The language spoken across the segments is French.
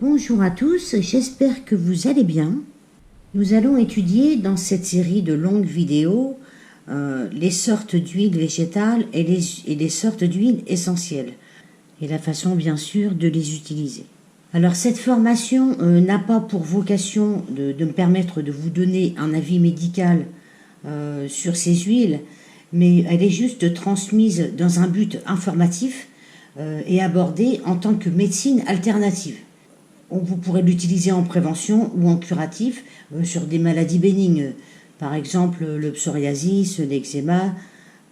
Bonjour à tous, j'espère que vous allez bien. Nous allons étudier dans cette série de longues vidéos les sortes d'huiles végétales et les sortes d'huiles essentielles et la façon bien sûr de les utiliser. Alors cette formation n'a pas pour vocation de me permettre de vous donner un avis médical sur ces huiles, mais elle est juste transmise dans un but informatif et abordée en tant que médecine alternative. Vous pourrez l'utiliser en prévention ou en curatif sur des maladies bénignes, par exemple le psoriasis, l'eczéma,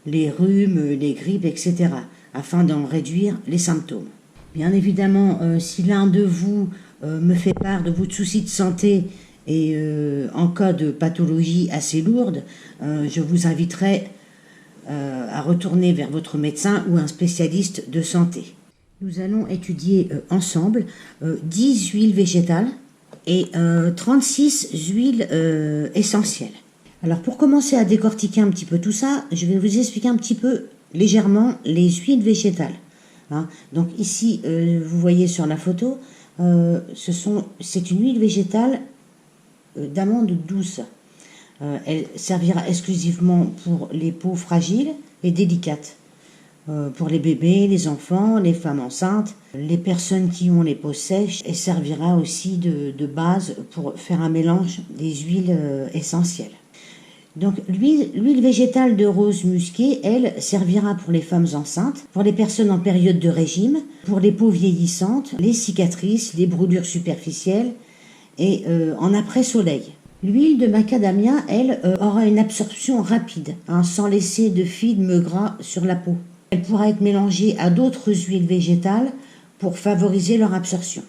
les rhumes, les grippes, etc., afin d'en réduire les symptômes. Bien évidemment, si l'un de vous me fait part de votre souci de santé et en cas de pathologie assez lourde, je vous inviterai à retourner vers votre médecin ou un spécialiste de santé. Nous allons étudier ensemble 10 huiles végétales et 36 huiles essentielles. Alors pour commencer à décortiquer un petit peu tout ça, je vais vous expliquer un petit peu légèrement les huiles végétales. Donc ici, vous voyez sur la photo, c'est une huile végétale d'amande douce. Elle servira exclusivement pour les peaux fragiles et délicates. Pour les bébés, les enfants, les femmes enceintes, les personnes qui ont les peaux sèches, et servira aussi de base pour faire un mélange des huiles essentielles. Donc l'huile végétale de rose musquée, elle, servira pour les femmes enceintes, pour les personnes en période de régime, pour les peaux vieillissantes, les cicatrices, les brûlures superficielles et en après-soleil. L'huile de macadamia, elle, aura une absorption rapide, sans laisser de film gras sur la peau. Elle pourra être mélangée à d'autres huiles végétales pour favoriser leur absorption.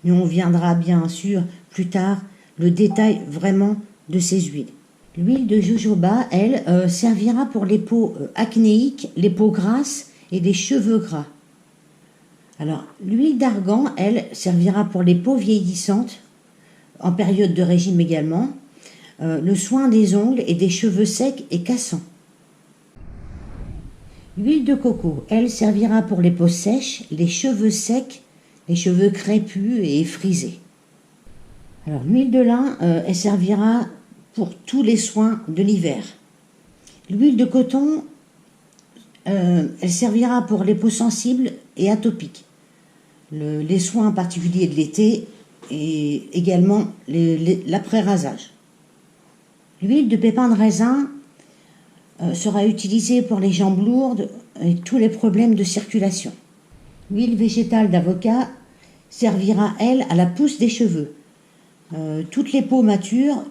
Mais on viendra bien sûr plus tard le détail vraiment de ces huiles. L'huile de jojoba, elle, servira pour les peaux acnéiques, les peaux grasses et les cheveux gras. Alors, l'huile d'argan, elle, servira pour les peaux vieillissantes, en période de régime également, le soin des ongles et des cheveux secs et cassants. L'huile de coco, elle, servira pour les peaux sèches, les cheveux secs, les cheveux crépus et frisés. Alors, l'huile de lin, elle servira pour tous les soins de l'hiver. L'huile de coton, elle servira pour les peaux sensibles et atopiques, les soins particuliers de l'été et également l'après-rasage. L'huile de pépins de raisin sera utilisée pour les jambes lourdes et tous les problèmes de circulation. L'huile végétale d'avocat servira, elle, à la pousse des cheveux. Toutes les peaux matures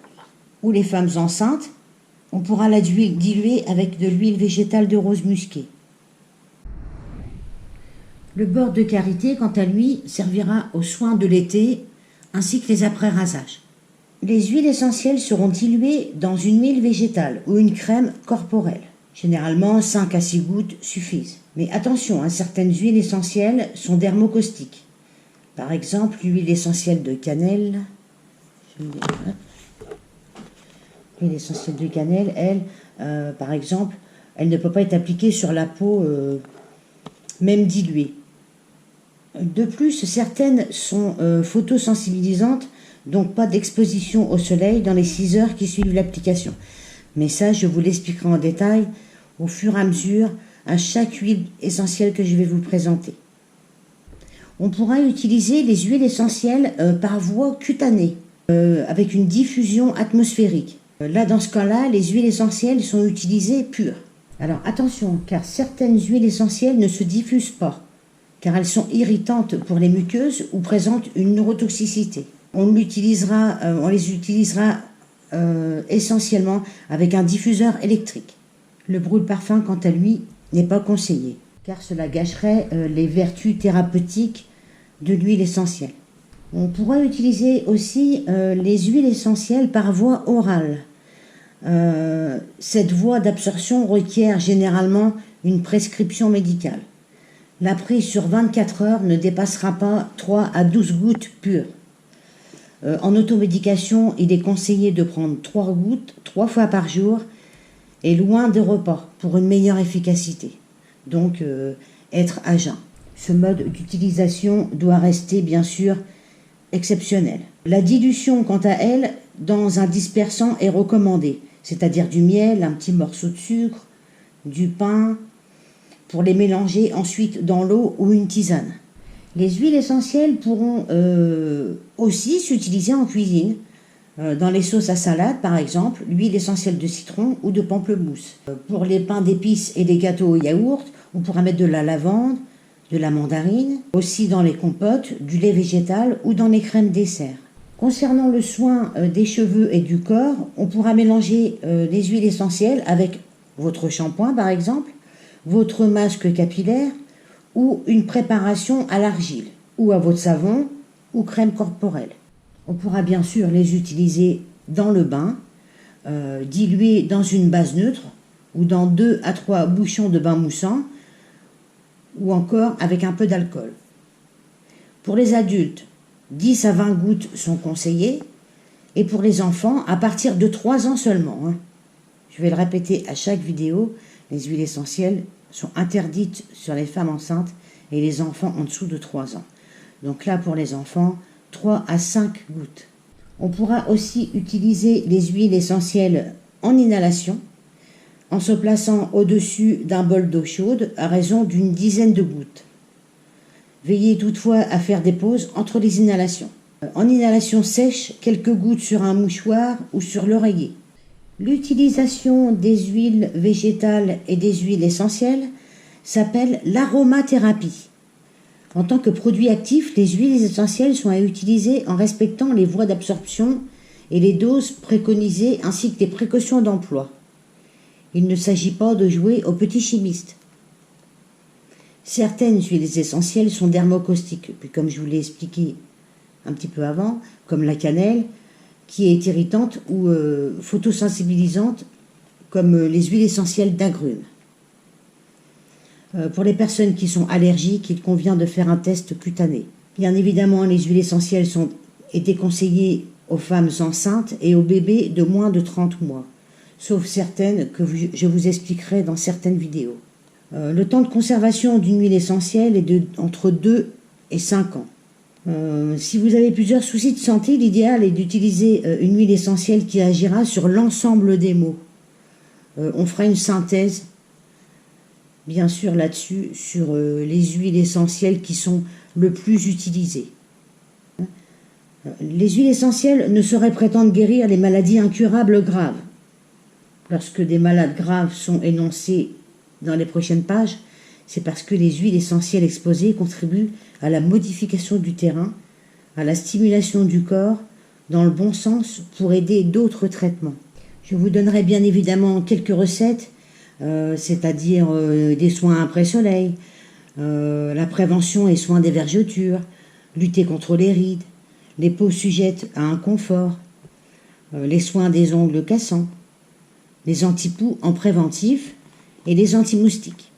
ou les femmes enceintes, on pourra la diluer avec de l'huile végétale de rose musquée. Le beurre de karité, quant à lui, servira aux soins de l'été ainsi que les après-rasages. Les huiles essentielles seront diluées dans une huile végétale ou une crème corporelle. Généralement, 5 à 6 gouttes suffisent. Mais attention, certaines huiles essentielles sont dermocaustiques. Par exemple, l'huile essentielle de cannelle. L'huile essentielle de cannelle, elle, par exemple, elle ne peut pas être appliquée sur la peau, même diluée. De plus, certaines sont photosensibilisantes, donc pas d'exposition au soleil dans les 6 heures qui suivent l'application. Mais ça, je vous l'expliquerai en détail au fur et à mesure à chaque huile essentielle que je vais vous présenter. On pourra utiliser les huiles essentielles par voie cutanée, avec une diffusion atmosphérique. Là, dans ce cas-là, les huiles essentielles sont utilisées pures. Alors attention, car certaines huiles essentielles ne se diffusent pas, car elles sont irritantes pour les muqueuses ou présentent une neurotoxicité. On les utilisera essentiellement avec un diffuseur électrique. Le brûle-parfum, quant à lui, n'est pas conseillé, car cela gâcherait les vertus thérapeutiques de l'huile essentielle. On pourra utiliser aussi les huiles essentielles par voie orale. Cette voie d'absorption requiert généralement une prescription médicale. La prise sur 24 heures ne dépassera pas 3 à 12 gouttes pures. En automédication, il est conseillé de prendre 3 gouttes 3 fois par jour et loin des repas pour une meilleure efficacité. Donc, être à jeun. Ce mode d'utilisation doit rester bien sûr exceptionnel. La dilution, quant à elle, dans un dispersant est recommandée, c'est-à-dire du miel, un petit morceau de sucre, du pain, pour les mélanger ensuite dans l'eau ou une tisane. Les huiles essentielles pourront aussi s'utiliser en cuisine, dans les sauces à salade par exemple, l'huile essentielle de citron ou de pamplemousse. Pour les pains d'épices et les gâteaux au yaourt, on pourra mettre de la lavande, de la mandarine, aussi dans les compotes, du lait végétal ou dans les crèmes dessert. Concernant le soin des cheveux et du corps, on pourra mélanger les huiles essentielles avec votre shampoing par exemple, votre masque capillaire ou une préparation à l'argile ou à votre savon ou crème corporelle. On pourra bien sûr les utiliser dans le bain, dilués dans une base neutre ou dans 2 à 3 bouchons de bain moussant ou encore avec un peu d'alcool. Pour les adultes, 10 à 20 gouttes sont conseillées et pour les enfants, à partir de 3 ans seulement. Je vais le répéter à chaque vidéo, les huiles essentielles sont interdites sur les femmes enceintes et les enfants en dessous de 3 ans. Donc là, pour les enfants, 3 à 5 gouttes. On pourra aussi utiliser les huiles essentielles en inhalation en se plaçant au-dessus d'un bol d'eau chaude à raison d'une dizaine de gouttes. Veillez toutefois à faire des pauses entre les inhalations. En inhalation sèche, quelques gouttes sur un mouchoir ou sur l'oreiller. L'utilisation des huiles végétales et des huiles essentielles s'appelle l'aromathérapie. En tant que produit actif, les huiles essentielles sont à utiliser en respectant les voies d'absorption et les doses préconisées ainsi que les précautions d'emploi. Il ne s'agit pas de jouer aux petits chimistes. Certaines huiles essentielles sont dermocaustiques, puis comme je vous l'ai expliqué un petit peu avant, comme la cannelle, qui est irritante ou photosensibilisante, comme les huiles essentielles d'agrumes. Pour les personnes qui sont allergiques, il convient de faire un test cutané. Bien évidemment, les huiles essentielles sont déconseillées aux femmes enceintes et aux bébés de moins de 30 mois, sauf certaines que je vous expliquerai dans certaines vidéos. Le temps de conservation d'une huile essentielle est entre 2 et 5 ans. Si vous avez plusieurs soucis de santé, l'idéal est d'utiliser une huile essentielle qui agira sur l'ensemble des maux. On fera une synthèse, bien sûr, là-dessus, sur les huiles essentielles qui sont le plus utilisées. Les huiles essentielles ne sauraient prétendre guérir les maladies incurables graves. Lorsque des malades graves sont énoncés dans les prochaines pages, c'est parce que les huiles essentielles exposées contribuent à la modification du terrain, à la stimulation du corps, dans le bon sens pour aider d'autres traitements. Je vous donnerai bien évidemment quelques recettes, c'est-à-dire des soins après soleil, la prévention et soins des vergetures, lutter contre les rides, les peaux sujettes à inconfort, les soins des ongles cassants, les antipoux en préventif et les antimoustiques.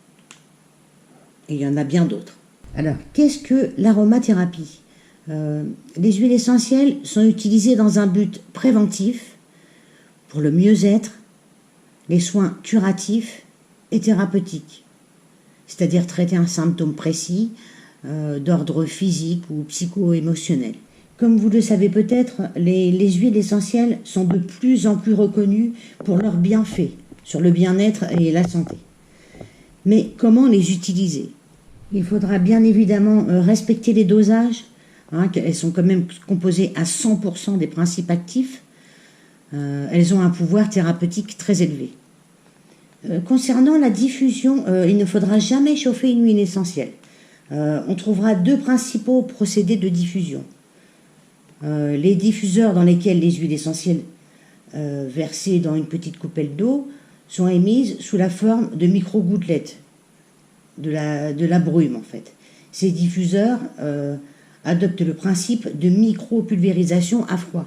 Et il y en a bien d'autres. Alors, qu'est-ce que l'aromathérapie ? Les huiles essentielles sont utilisées dans un but préventif, pour le mieux-être, les soins curatifs et thérapeutiques, c'est-à-dire traiter un symptôme précis d'ordre physique ou psycho-émotionnel. Comme vous le savez peut-être, les huiles essentielles sont de plus en plus reconnues pour leurs bienfaits sur le bien-être et la santé. Mais comment les utiliser ? Il faudra bien évidemment respecter les dosages. Elles sont quand même composées à 100% des principes actifs. Elles ont un pouvoir thérapeutique très élevé. Concernant la diffusion, il ne faudra jamais chauffer une huile essentielle. On trouvera 2 principaux procédés de diffusion. Les diffuseurs dans lesquels les huiles essentielles versées dans une petite coupelle d'eau sont émises sous la forme de micro-gouttelettes, de la brume en fait. Ces diffuseurs adoptent le principe de micro-pulvérisation à froid.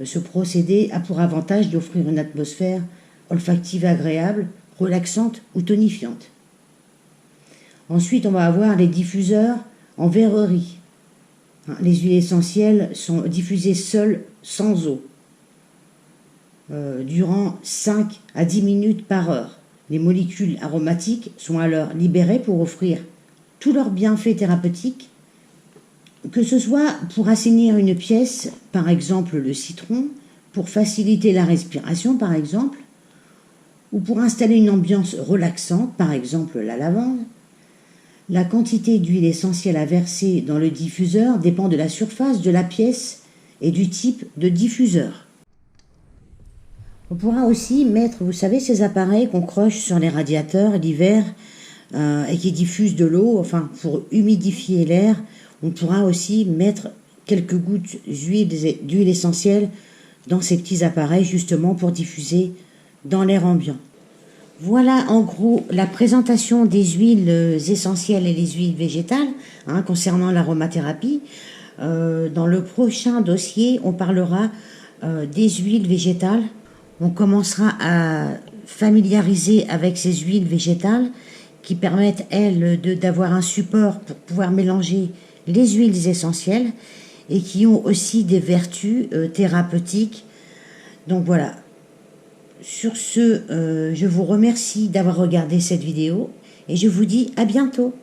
Ce procédé a pour avantage d'offrir une atmosphère olfactive agréable, relaxante ou tonifiante. Ensuite, on va avoir les diffuseurs en verrerie. Les huiles essentielles sont diffusées seules, sans eau, durant 5 à 10 minutes par heure. Les molécules aromatiques sont alors libérées pour offrir tous leurs bienfaits thérapeutiques, que ce soit pour assainir une pièce, par exemple le citron, pour faciliter la respiration, par exemple, ou pour installer une ambiance relaxante, par exemple la lavande. La quantité d'huile essentielle à verser dans le diffuseur dépend de la surface de la pièce et du type de diffuseur. On pourra aussi mettre, vous savez, ces appareils qu'on croche sur les radiateurs l'hiver et qui diffusent de l'eau, enfin pour humidifier l'air. On pourra aussi mettre quelques gouttes d'huile essentielle dans ces petits appareils justement pour diffuser dans l'air ambiant. Voilà en gros la présentation des huiles essentielles et les huiles végétales concernant l'aromathérapie. Dans le prochain dossier, on parlera des huiles végétales. On commencera à familiariser avec ces huiles végétales qui permettent, elles, d'avoir un support pour pouvoir mélanger les huiles essentielles et qui ont aussi des vertus thérapeutiques. Donc voilà. Sur ce, je vous remercie d'avoir regardé cette vidéo et je vous dis à bientôt.